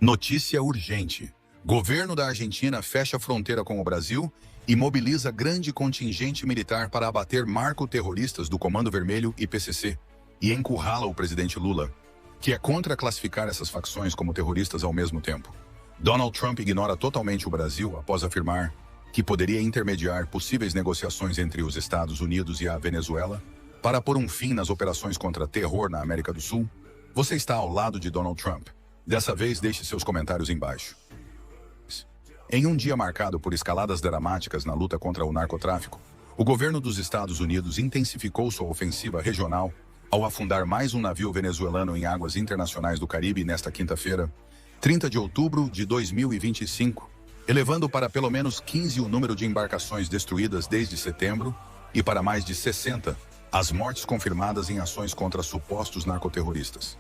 Notícia urgente. Governo da Argentina fecha fronteira com o Brasil e mobiliza grande contingente militar para abater marco-terroristas do Comando Vermelho e PCC e encurrala o presidente Lula, que é contra classificar essas facções como terroristas ao mesmo tempo. Donald Trump ignora totalmente o Brasil após afirmar que poderia intermediar possíveis negociações entre os Estados Unidos e a Venezuela para pôr um fim nas operações contra terror na América do Sul. Você está ao lado de Donald Trump. Dessa vez, deixe seus comentários embaixo. Em um dia marcado por escaladas dramáticas na luta contra o narcotráfico, o governo dos Estados Unidos intensificou sua ofensiva regional ao afundar mais um navio venezuelano em águas internacionais do Caribe nesta quinta-feira, 30 de outubro de 2025, elevando para pelo menos 15 o número de embarcações destruídas desde setembro e para mais de 60 as mortes confirmadas em ações contra supostos narcoterroristas.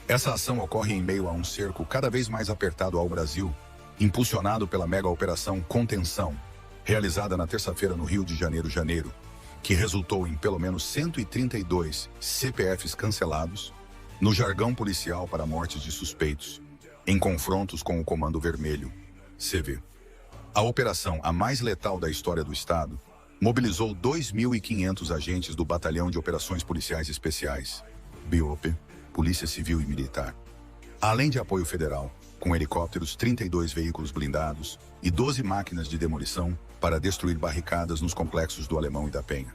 Essa ação ocorre em meio a um cerco cada vez mais apertado ao Brasil, impulsionado pela mega operação Contenção, realizada na terça-feira no Rio de Janeiro, que resultou em pelo menos 132 CPFs cancelados, no jargão policial para mortes de suspeitos, em confrontos com o Comando Vermelho, CV. A operação, a mais letal da história do Estado, mobilizou 2.500 agentes do Batalhão de Operações Policiais Especiais, BOP, Polícia Civil e Militar, além de apoio federal, com helicópteros, 32 veículos blindados e 12 máquinas de demolição para destruir barricadas nos complexos do Alemão e da Penha.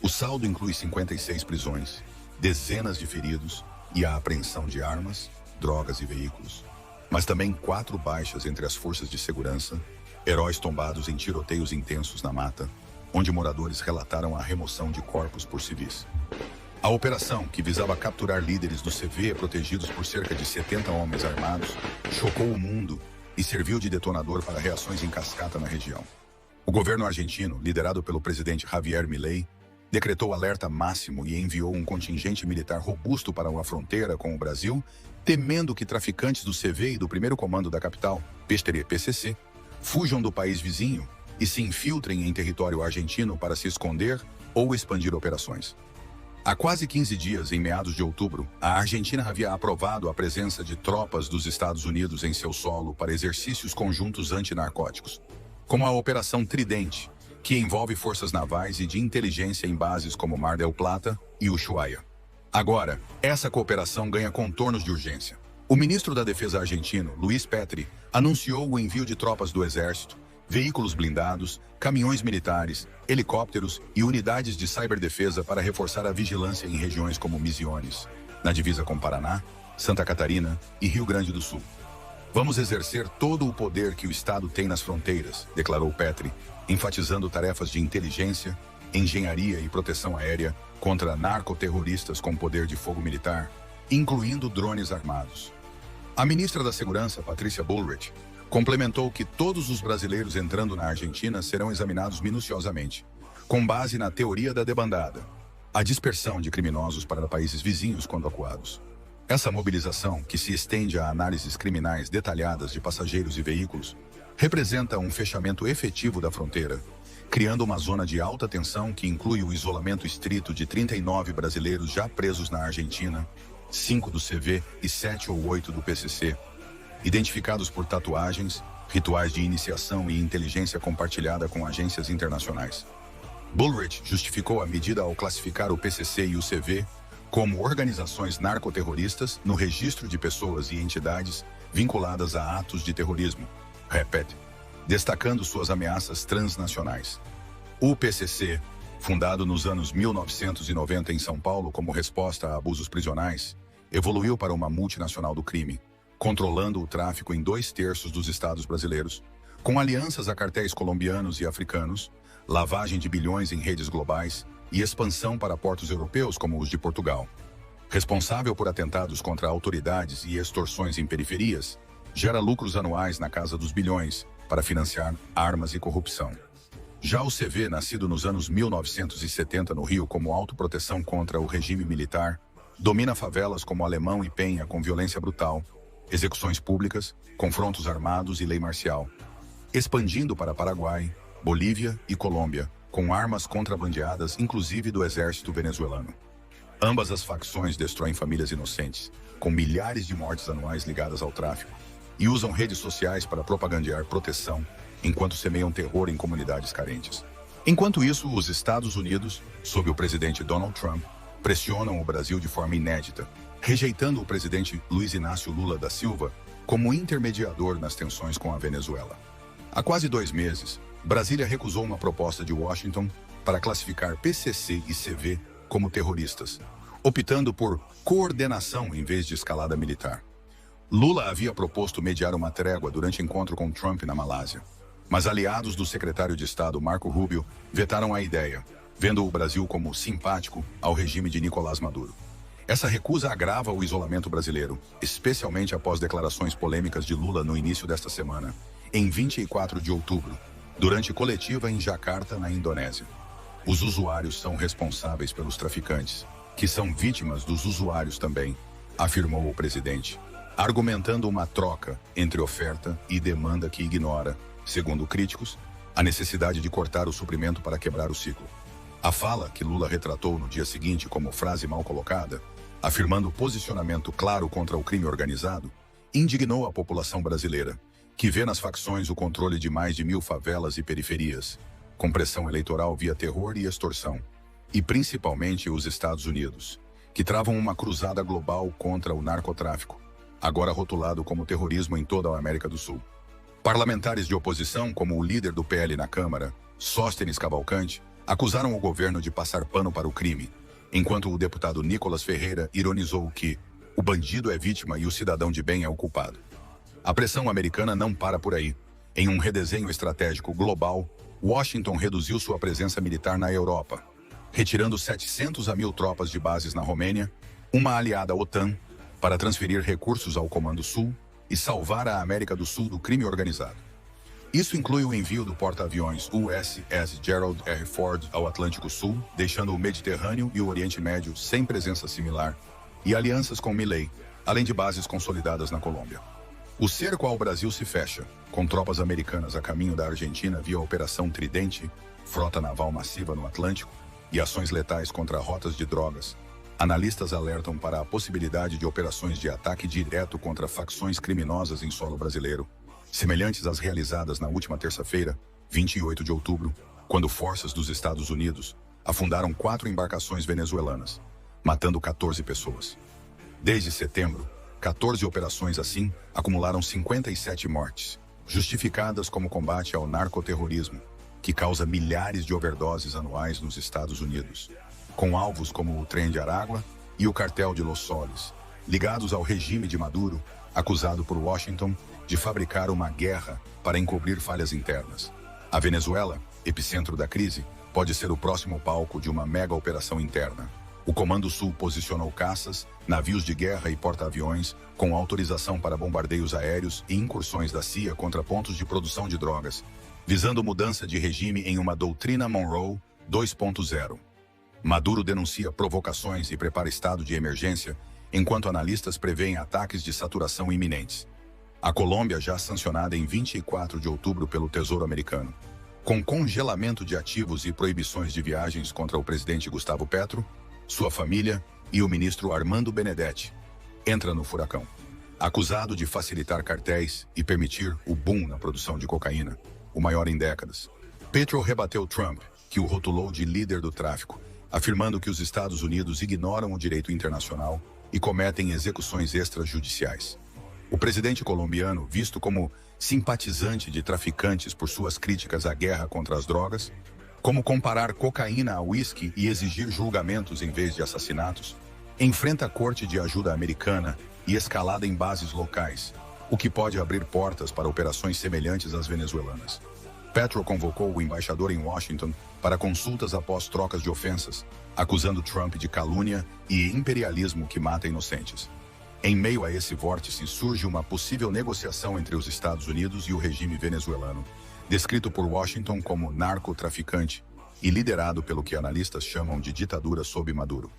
O saldo inclui 56 prisões, dezenas de feridos e a apreensão de armas, drogas e veículos, mas também 4 baixas entre as forças de segurança, heróis tombados em tiroteios intensos na mata, onde moradores relataram a remoção de corpos por civis. A operação, que visava capturar líderes do CV protegidos por cerca de 70 homens armados, chocou o mundo e serviu de detonador para reações em cascata na região. O governo argentino, liderado pelo presidente Javier Milei, decretou alerta máximo e enviou um contingente militar robusto para uma fronteira com o Brasil, temendo que traficantes do CV e do primeiro comando da capital, PCC, fujam do país vizinho e se infiltrem em território argentino para se esconder ou expandir operações. Há quase 15 dias, em meados de outubro, a Argentina havia aprovado a presença de tropas dos Estados Unidos em seu solo para exercícios conjuntos antinarcóticos, como a Operação Tridente, que envolve forças navais e de inteligência em bases como Mar del Plata e Ushuaia. Agora, essa cooperação ganha contornos de urgência. O ministro da Defesa argentino, Luiz Petri, anunciou o envio de tropas do Exército, veículos blindados, caminhões militares, helicópteros e unidades de ciberdefesa para reforçar a vigilância em regiões como Misiones, na divisa com Paraná, Santa Catarina e Rio Grande do Sul. Vamos exercer todo o poder que o Estado tem nas fronteiras, declarou Petri, enfatizando tarefas de inteligência, engenharia e proteção aérea contra narcoterroristas com poder de fogo militar, incluindo drones armados. A ministra da Segurança, Patrícia Bullrich, complementou que todos os brasileiros entrando na Argentina serão examinados minuciosamente, com base na teoria da debandada, a dispersão de criminosos para países vizinhos quando acuados. Essa mobilização, que se estende a análises criminais detalhadas de passageiros e veículos, representa um fechamento efetivo da fronteira, criando uma zona de alta tensão que inclui o isolamento estrito de 39 brasileiros já presos na Argentina, 5 do CV e 7 ou 8 do PCC, identificados por tatuagens, rituais de iniciação e inteligência compartilhada com agências internacionais. Bullrich justificou a medida ao classificar o PCC e o CV como organizações narcoterroristas no registro de pessoas e entidades vinculadas a atos de terrorismo, destacando suas ameaças transnacionais. O PCC, fundado nos anos 1990 em São Paulo como resposta a abusos prisionais, evoluiu para uma multinacional do crime, controlando o tráfico em 2/3 dos estados brasileiros, com alianças a cartéis colombianos e africanos, lavagem de bilhões em redes globais e expansão para portos europeus como os de Portugal. Responsável por atentados contra autoridades e extorsões em periferias, gera lucros anuais na casa dos bilhões para financiar armas e corrupção. Já o CV, nascido nos anos 1970 no Rio como autoproteção contra o regime militar, domina favelas como Alemão e Penha com violência brutal, execuções públicas, confrontos armados e lei marcial, expandindo para Paraguai, Bolívia e Colômbia, com armas contrabandeadas inclusive do exército venezuelano. Ambas as facções destroem famílias inocentes, com milhares de mortes anuais ligadas ao tráfico, e usam redes sociais para propagandear proteção, enquanto semeiam terror em comunidades carentes. Enquanto isso, os Estados Unidos, sob o presidente Donald Trump, pressionam o Brasil de forma inédita, rejeitando o presidente Luiz Inácio Lula da Silva como intermediador nas tensões com a Venezuela. Há quase 2 meses, Brasília recusou uma proposta de Washington para classificar PCC e CV como terroristas, optando por coordenação em vez de escalada militar. Lula havia proposto mediar uma trégua durante encontro com Trump na Malásia, mas aliados do secretário de Estado Marco Rubio vetaram a ideia, vendo o Brasil como simpático ao regime de Nicolás Maduro. Essa recusa agrava o isolamento brasileiro, especialmente após declarações polêmicas de Lula no início desta semana, em 24 de outubro, durante coletiva em Jakarta, na Indonésia. Os usuários são responsáveis pelos traficantes, que são vítimas dos usuários também, afirmou o presidente, argumentando uma troca entre oferta e demanda que ignora, segundo críticos, a necessidade de cortar o suprimento para quebrar o ciclo. A fala, que Lula retratou no dia seguinte como frase mal colocada, afirmando posicionamento claro contra o crime organizado, indignou a população brasileira, que vê nas facções o controle de mais de 1.000 favelas e periferias, com pressão eleitoral via terror e extorsão, e principalmente os Estados Unidos, que travam uma cruzada global contra o narcotráfico, agora rotulado como terrorismo em toda a América do Sul. Parlamentares de oposição, como o líder do PL na Câmara, Sóstenes Cavalcante, acusaram o governo de passar pano para o crime, enquanto o deputado Nicolas Ferreira ironizou que o bandido é vítima e o cidadão de bem é o culpado. A pressão americana não para por aí. Em um redesenho estratégico global, Washington reduziu sua presença militar na Europa, retirando 700 a 1.000 tropas de bases na Romênia, uma aliada à OTAN, para transferir recursos ao Comando Sul e salvar a América do Sul do crime organizado. Isso inclui o envio do porta-aviões USS Gerald R. Ford ao Atlântico Sul, deixando o Mediterrâneo e o Oriente Médio sem presença similar, e alianças com Milei, além de bases consolidadas na Colômbia. O cerco ao Brasil se fecha, com tropas americanas a caminho da Argentina via Operação Tridente, frota naval massiva no Atlântico e ações letais contra rotas de drogas. Analistas alertam para a possibilidade de operações de ataque direto contra facções criminosas em solo brasileiro, semelhantes às realizadas na última terça-feira, 28 de outubro, quando forças dos Estados Unidos afundaram 4 embarcações venezuelanas, matando 14 pessoas. Desde setembro, 14 operações assim acumularam 57 mortes, justificadas como combate ao narcoterrorismo, que causa milhares de overdoses anuais nos Estados Unidos, com alvos como o Tren de Aragua e o Cartel de Los Soles, ligados ao regime de Maduro, acusado por Washington de fabricar uma guerra para encobrir falhas internas. A Venezuela, epicentro da crise, pode ser o próximo palco de uma mega operação interna. O Comando Sul posicionou caças, navios de guerra e porta-aviões com autorização para bombardeios aéreos e incursões da CIA contra pontos de produção de drogas, visando mudança de regime em uma doutrina Monroe 2.0. Maduro denuncia provocações e prepara estado de emergência, enquanto analistas preveem ataques de saturação iminentes. A Colômbia, já sancionada em 24 de outubro pelo Tesouro Americano, com congelamento de ativos e proibições de viagens contra o presidente Gustavo Petro, sua família e o ministro Armando Benedetti, entra no furacão. Acusado de facilitar cartéis e permitir o boom na produção de cocaína, o maior em décadas, Petro rebateu Trump, que o rotulou de líder do tráfico, afirmando que os Estados Unidos ignoram o direito internacional e cometem execuções extrajudiciais. O presidente colombiano, visto como simpatizante de traficantes por suas críticas à guerra contra as drogas, como comparar cocaína a uísque e exigir julgamentos em vez de assassinatos, enfrenta a corte de ajuda americana e escalada em bases locais, o que pode abrir portas para operações semelhantes às venezuelanas. Petro convocou o embaixador em Washington para consultas após trocas de ofensas, acusando Trump de calúnia e imperialismo que mata inocentes. Em meio a esse vórtice surge uma possível negociação entre os Estados Unidos e o regime venezuelano, descrito por Washington como narcotraficante e liderado pelo que analistas chamam de ditadura sob Maduro.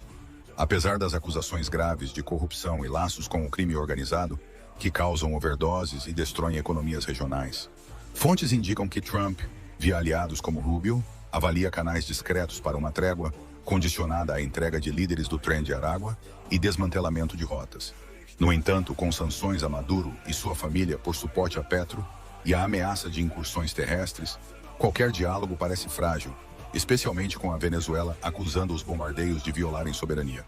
Apesar das acusações graves de corrupção e laços com o crime organizado, que causam overdoses e destroem economias regionais, fontes indicam que Trump, via aliados como Rubio, avalia canais discretos para uma trégua, condicionada à entrega de líderes do Tren de Aragua e desmantelamento de rotas. No entanto, com sanções a Maduro e sua família por suporte a Petro e a ameaça de incursões terrestres, qualquer diálogo parece frágil, especialmente com a Venezuela acusando os bombardeios de violarem soberania.